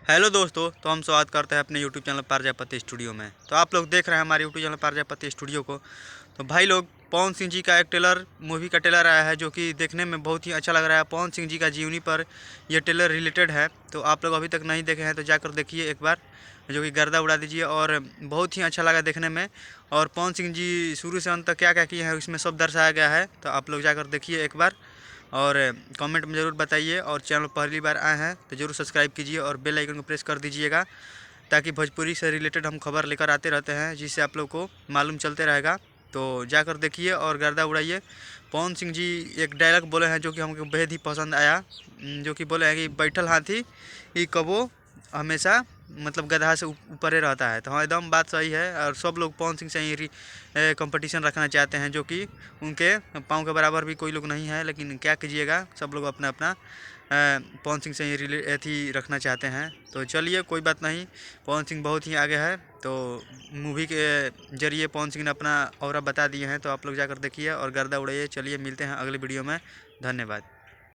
Hello दोस्तों, तो हम स्वागत करते हैं अपने यूट्यूब चैनल प्रजापति स्टूडियो में। तो आप लोग देख रहे हैं हमारे यूट्यूब चैनल प्रजापति स्टूडियो को। तो भाई लोग, पवन सिंह जी का एक ट्रेलर मूवी का ट्रेलर आया है जो कि देखने में बहुत ही अच्छा लग रहा है। पवन सिंह जी का जीवनी पर यह ट्रेलर रिलेटेड है। तो आप लोग अभी तक नहीं देखे हैं तो जाकर देखिए एक बार, जो कि गर्दा उड़ा दीजिए। और बहुत ही अच्छा लगा देखने में। और पवन सिंह जी शुरू से अंत तक क्या क्या किए हैं इसमें सब दर्शाया गया है। तो आप लोग जाकर देखिए एक बार और कमेंट में ज़रूर बताइए। और चैनल पहली बार आए हैं तो ज़रूर सब्सक्राइब कीजिए और बेल आइकन को प्रेस कर दीजिएगा, ताकि भोजपुरी से रिलेटेड हम खबर लेकर आते रहते हैं, जिससे आप लोग को मालूम चलते रहेगा। तो जाकर देखिए और गर्दा उड़ाइए। पवन सिंह जी एक डायलॉग बोले हैं जो कि हमको बेहद ही पसंद आया, जो कि बोले हैं कि बैठल हाथी ये कबो हमेशा मतलब गधा से ऊपरे रहता है। तो हाँ, एकदम बात सही है। और सब लोग पवन सिंह से ही कंपटीशन रखना चाहते हैं, जो कि उनके पाँव के बराबर भी कोई लोग नहीं है। लेकिन क्या कीजिएगा, सब लोग अपना अपना पवन सिंह से ही अथी रखना चाहते हैं। तो चलिए, कोई बात नहीं, पवन सिंह बहुत ही आगे है। तो मूवी के जरिए पवन सिंह ने अपना ऑरा बता दिए हैं। तो आप लोग जाकर देखिए और गर्दा उड़ाइए। चलिए, मिलते हैं अगले वीडियो में। धन्यवाद।